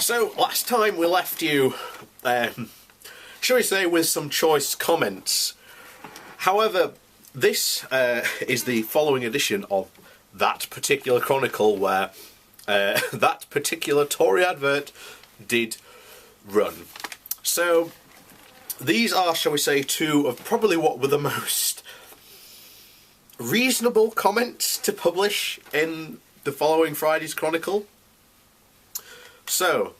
So, last time we left you, shall we say, with some choice comments. However, this is the following edition of that particular chronicle where that particular Tory advert did run. So, these are, shall we say, two of probably what were the most reasonable comments to publish in the following Friday's chronicle. So,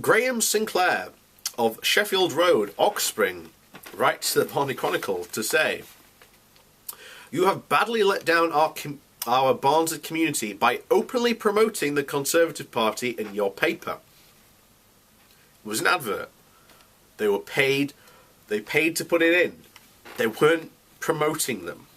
Graham Sinclair of Sheffield Road, Oxspring, writes to the Barnsley Chronicle to say, "You have badly let down our Barnsley community by openly promoting the Conservative Party in your paper." It was an advert. They were paid. They paid to put it in. They weren't promoting them.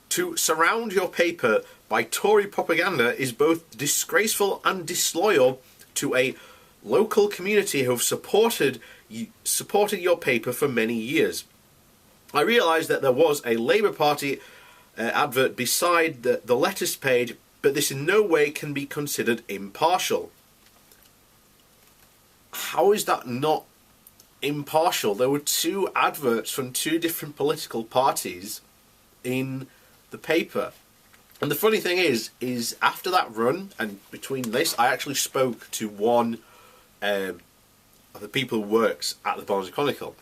To surround your paper by Tory propaganda is both disgraceful and disloyal to a local community who have supported your paper for many years. I realised that there was a Labour Party advert beside the letters page, but this in no way can be considered impartial. How is that not impartial? There were two adverts from two different political parties in the paper. And the funny thing is after that run, and between this, I actually spoke to one of the people who works at the Barnsley Chronicle.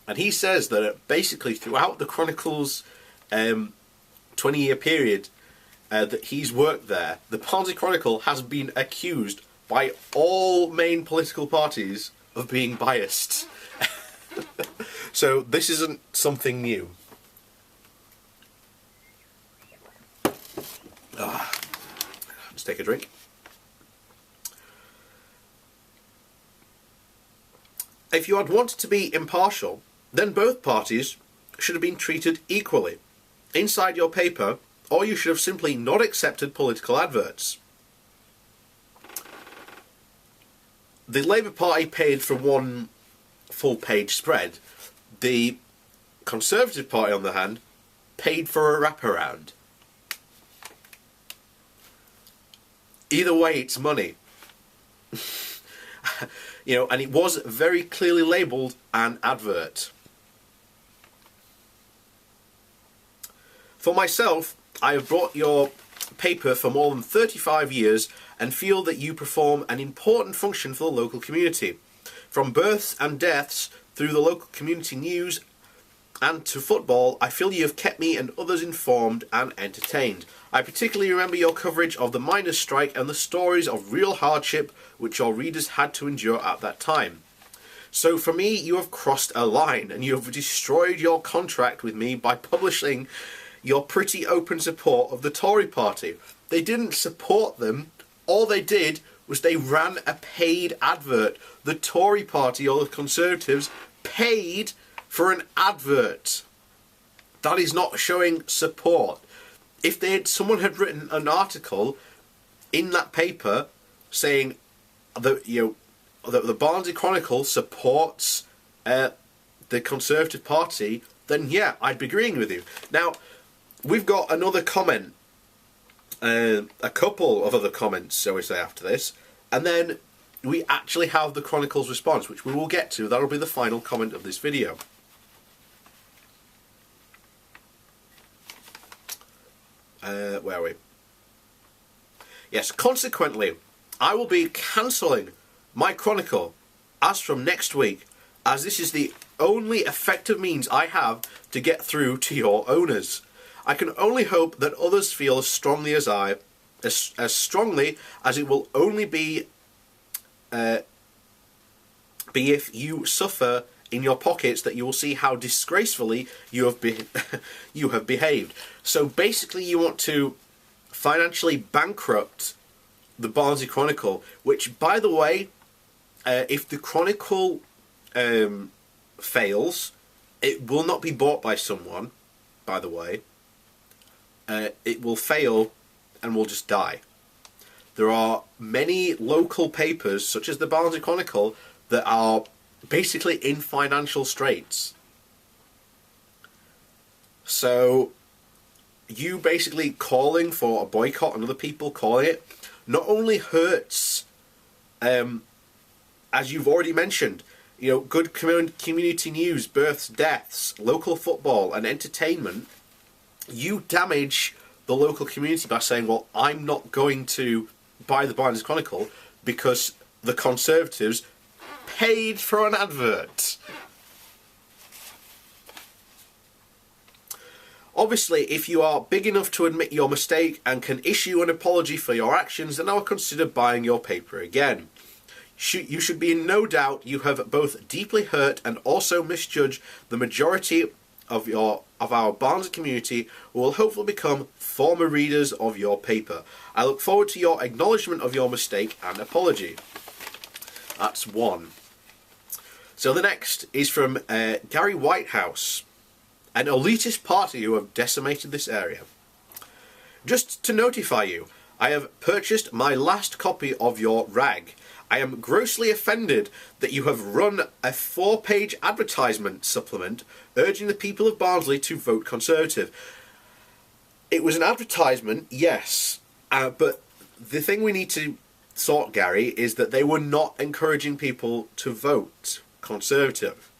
And he says that basically throughout the Chronicle's 20-year period that he's worked there, the Barnsley Chronicle has been accused by all main political parties of being biased. So this isn't something new. Let's take a drink. If you had wanted to be impartial, then both parties should have been treated equally inside your paper, or you should have simply not accepted political adverts. The Labour Party paid for one full-page spread. The Conservative Party, on the other hand, paid for a wraparound. Either way, it's money. And it was very clearly labelled an advert. For myself, I have brought your paper for more than 35 years and feel that you perform an important function for the local community. From births and deaths through the local community news and to football, I feel you have kept me and others informed and entertained. I particularly remember your coverage of the miners' strike and the stories of real hardship which your readers had to endure at that time. So for me, you have crossed a line and you have destroyed your contract with me by publishing your pretty open support of the Tory party. They didn't support them. All they did was they ran a paid advert. The Tory party or the Conservatives paid for an advert. That is not showing support. If someone had written an article in that paper saying that the Barnsley Chronicle supports the Conservative Party, then yeah, I'd be agreeing with you. Now, we've got another comment, a couple of other comments, shall we say, after this, and then we actually have the Chronicle's response, which we will get to. That'll be the final comment of this video. Where are we? Yes, consequently, I will be cancelling my Chronicle as from next week, as this is the only effective means I have to get through to your owners. I can only hope that others feel as strongly as I, as strongly as it will only be if you suffer in your pockets, that you will see how disgracefully you have behaved. So basically you want to financially bankrupt the Barnsley Chronicle, which, by the way, if the Chronicle fails, it will not be bought by someone, by the way. It will fail and will just die. There are many local papers, such as the Barnsley Chronicle, that are basically in financial straits. So you basically calling for a boycott and other people calling it not only hurts as you've already mentioned, you know, good community news, births, deaths, local football and entertainment, you damage the local community by saying, well, I'm not going to buy the Barnsley Chronicle because the Conservatives paid for an advert. Obviously, if you are big enough to admit your mistake and can issue an apology for your actions, then I would consider buying your paper again. You should be in no doubt you have both deeply hurt and also misjudged the majority of our Barnsley community, who will hopefully become former readers of your paper. I look forward to your acknowledgement of your mistake and apology. That's one. So the next is from Gary Whitehouse, an elitist party who have decimated this area. Just to notify you, I have purchased my last copy of your rag. I am grossly offended that you have run a 4-page advertisement supplement urging the people of Barnsley to vote Conservative. It was an advertisement, yes, but the thing we need to sort, Gary, is that they were not encouraging people to vote Conservative.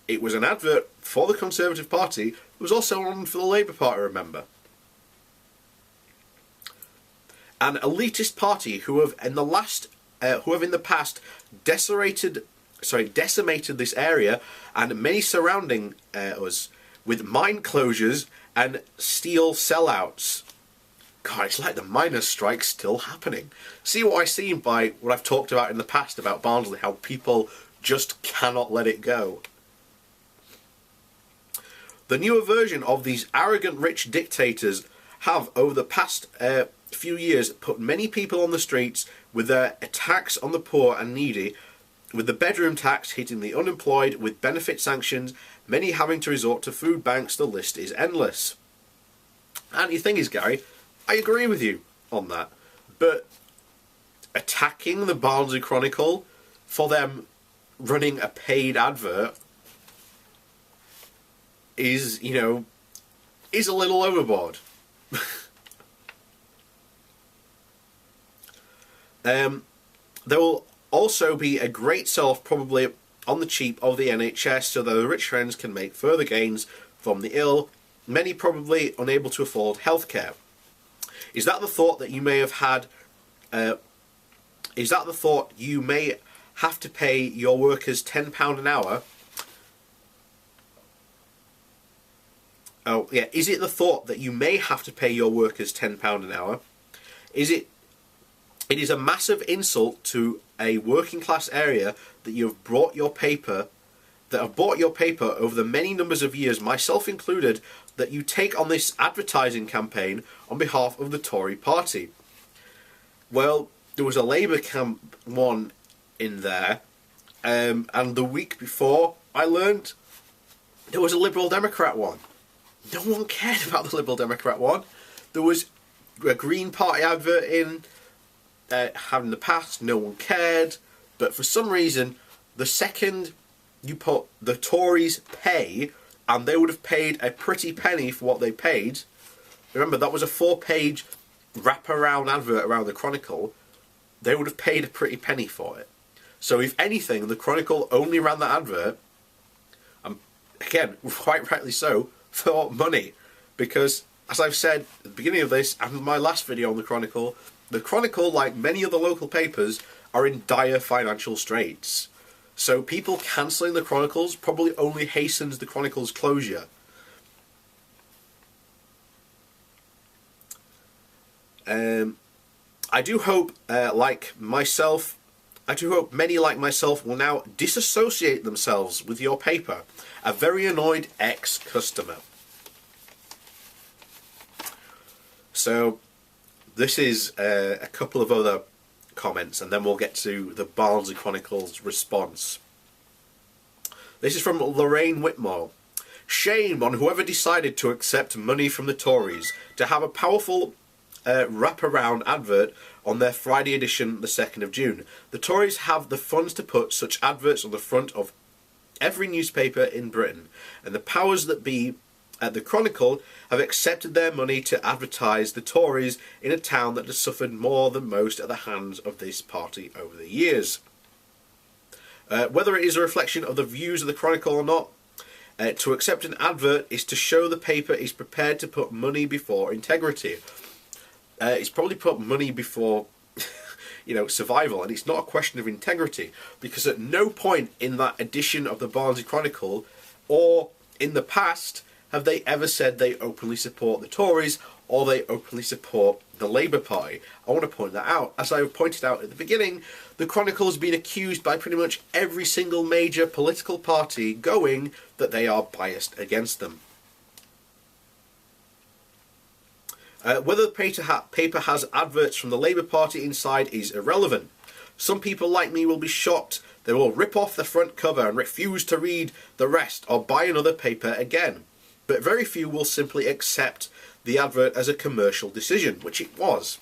It was an advert for the Conservative Party. It was also one for the Labour Party, remember. An elitist party who have in the past decimated this area and many surrounding us with mine closures and steel sellouts. God, it's like the miners' strike still happening. See what I see by what I've talked about in the past about Barnsley, how people just cannot let it go. The newer version of these arrogant rich dictators have, over the past few years, put many people on the streets with their attacks on the poor and needy, with the bedroom tax hitting the unemployed, with benefit sanctions, many having to resort to food banks. The list is endless. And the thing is, Gary, I agree with you on that, but attacking the Barnsley Chronicle for them running a paid advert is, you know, is a little overboard. There will also be a great sell-off, probably on the cheap, of the NHS, so that the rich friends can make further gains from the ill, many probably unable to afford healthcare. Is that the thought that you may have had? Is that the thought you may have to pay your workers £10 an hour? Oh, yeah. Is it the thought that you may have to pay your workers £10 an hour? It is a massive insult to a working class area that you have bought your paper over the many numbers of years, myself included, that you take on this advertising campaign on behalf of the Tory party. Well, there was a Labour one in there, and the week before I learned there was a Liberal Democrat one. No one cared about the Liberal Democrat one. There was a Green Party advert in having the past, no one cared, but for some reason, the second you put the Tories pay, and they would have paid a pretty penny for what they paid. Remember, that was a 4-page wrap-around advert around the Chronicle. They would have paid a pretty penny for it. So if anything, the Chronicle only ran that advert, again, quite rightly so, for money. Because, as I've said at the beginning of this, and my last video on the Chronicle, like many other local papers, are in dire financial straits. So people cancelling the Chronicles probably only hastens the Chronicles' closure. I do hope, many like myself will now disassociate themselves with your paper. A very annoyed ex-customer. So, this is a couple of other comments, and then we'll get to the Barnsley Chronicle's response. This is from Lorraine Whitmore. Shame on whoever decided to accept money from the Tories to have a powerful wraparound advert on their Friday edition, the 2nd of June. The Tories have the funds to put such adverts on the front of every newspaper in Britain, and the powers that be at the Chronicle have accepted their money to advertise the Tories in a town that has suffered more than most at the hands of this party over the years. Whether it is a reflection of the views of the Chronicle or not, to accept an advert is to show the paper is prepared to put money before integrity. It's probably put money before survival, and it's not a question of integrity, because at no point in that edition of the Barnsley Chronicle or in the past have they ever said they openly support the Tories or they openly support the Labour Party. I want to point that out. As I pointed out at the beginning, the Chronicle has been accused by pretty much every single major political party going that they are biased against them. Whether the paper has adverts from the Labour Party inside is irrelevant. Some people like me will be shocked. They will rip off the front cover and refuse to read the rest or buy another paper again. But very few will simply accept the advert as a commercial decision, which it was,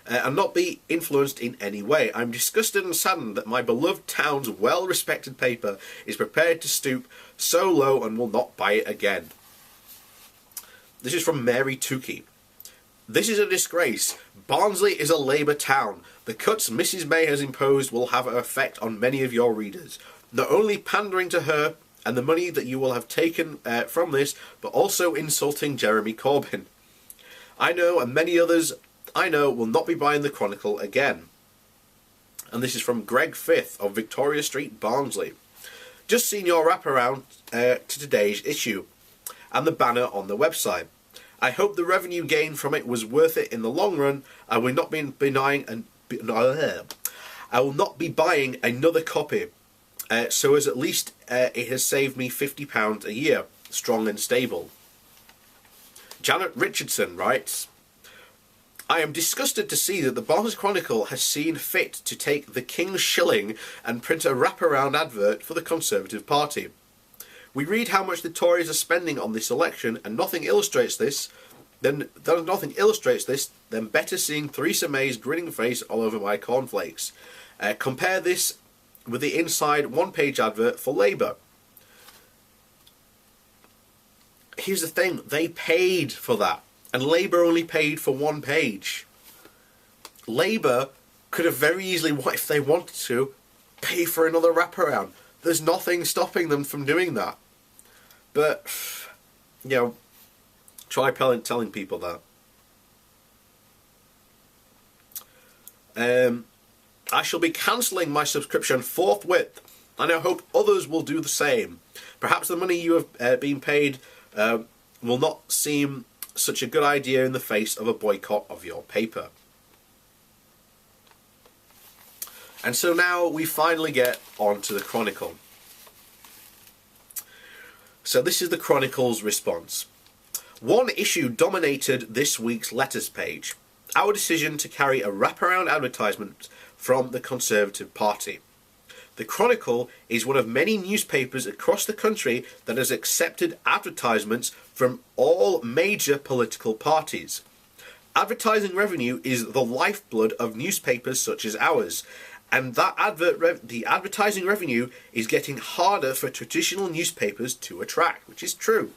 and not be influenced in any way. I'm disgusted and saddened that my beloved town's well-respected paper is prepared to stoop so low and will not buy it again. This is from Mary Tukey. This is a disgrace. Barnsley is a Labour town. The cuts Mrs May has imposed will have an effect on many of your readers. Not only pandering to her and the money that you will have taken from this, but also insulting Jeremy Corbyn. I know, and many others I know, will not be buying the Chronicle again. And this is from Greg Fifth of Victoria Street, Barnsley. Just seen your wraparound to today's issue and the banner on the website. I hope the revenue gain from it was worth it in the long run. I will not be buying another copy, so as at least it has saved me £50 a year, strong and stable. Janet Richardson writes, I am disgusted to see that the Barnsley Chronicle has seen fit to take the King's shilling and print a wraparound advert for the Conservative Party. We read how much the Tories are spending on this election, and nothing illustrates this. Then better seeing Theresa May's grinning face all over my cornflakes. Compare this with the inside one-page advert for Labour. Here's the thing, they paid for that, and Labour only paid for one page. Labour could have very easily, if they wanted to, pay for another wraparound. There's nothing stopping them from doing that. But, try telling people that. I shall be cancelling my subscription forthwith, and I hope others will do the same. Perhaps the money you have been paid will not seem such a good idea in the face of a boycott of your paper. And so now we finally get on to the Chronicle. So this is the Chronicle's response. One issue dominated this week's letters page. Our decision to carry a wraparound advertisement from the Conservative Party. The Chronicle is one of many newspapers across the country that has accepted advertisements from all major political parties. Advertising revenue is the lifeblood of newspapers such as ours, and that the advertising revenue is getting harder for traditional newspapers to attract, which is true.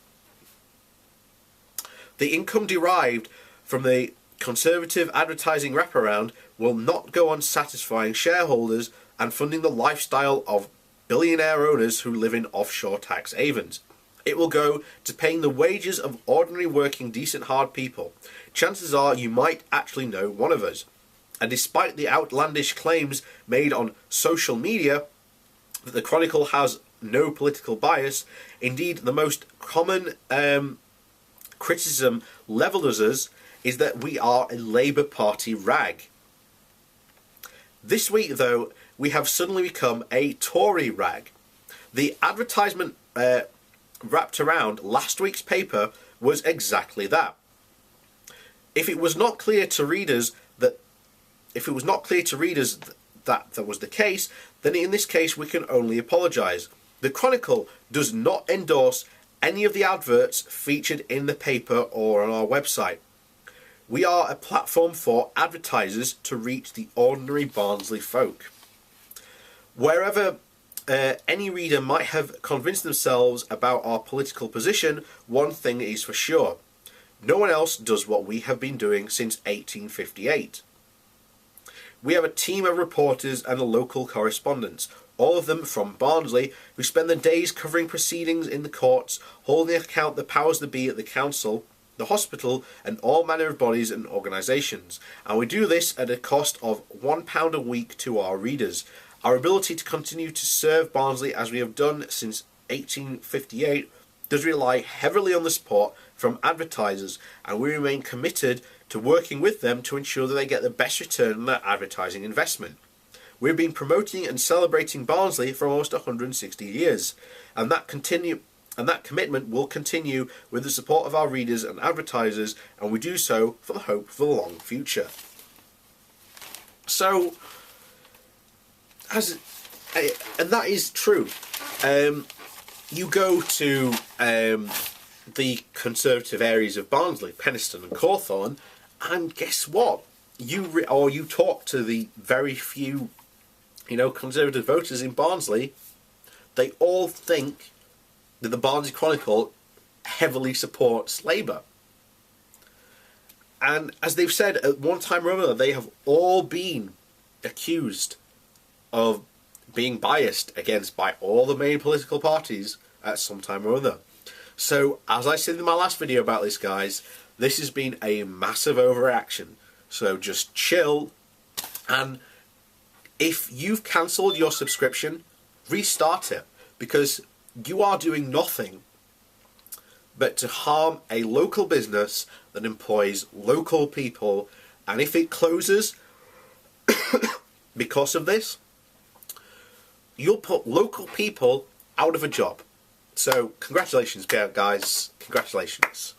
The income derived from the Conservative advertising wraparound will not go on satisfying shareholders and funding the lifestyle of billionaire owners who live in offshore tax havens. It will go to paying the wages of ordinary working decent hard people. Chances are you might actually know one of us. And despite the outlandish claims made on social media that the Chronicle has no political bias, indeed the most common criticism levelled at us is that we are a Labour Party rag. This week, though, we have suddenly become a Tory rag. The advertisement wrapped around last week's paper was exactly that. If it was not clear to readers that that was the case, then in this case we can only apologise. The Chronicle does not endorse any of the adverts featured in the paper or on our website. We are a platform for advertisers to reach the ordinary Barnsley folk. Wherever any reader might have convinced themselves about our political position, one thing is for sure. No one else does what we have been doing since 1858. We have a team of reporters and local correspondents, all of them from Barnsley, who spend their days covering proceedings in the courts, holding account the powers that be at the council, the hospital, and all manner of bodies and organisations. And we do this at a cost of £1 a week to our readers. Our ability to continue to serve Barnsley as we have done since 1858 does rely heavily on the support from advertisers, and we remain committed to working with them to ensure that they get the best return on their advertising investment. We've been promoting and celebrating Barnsley for almost 160 years, and that commitment will continue with the support of our readers and advertisers, and we do so for the hope for the long future. So, and that is true. You go to the Conservative areas of Barnsley, Penistone and Cawthorne, and guess what? You talk to the very few, Conservative voters in Barnsley, they all think that the Barnsley Chronicle heavily supports Labour. And as they've said at one time or another, they have all been accused of being biased against by all the main political parties at some time or other. So, as I said in my last video about this, guys, this has been a massive overreaction. So just chill, and if you've cancelled your subscription, restart it, because you are doing nothing but to harm a local business that employs local people, and if it closes because of this, you'll put local people out of a job. So congratulations, guys, congratulations.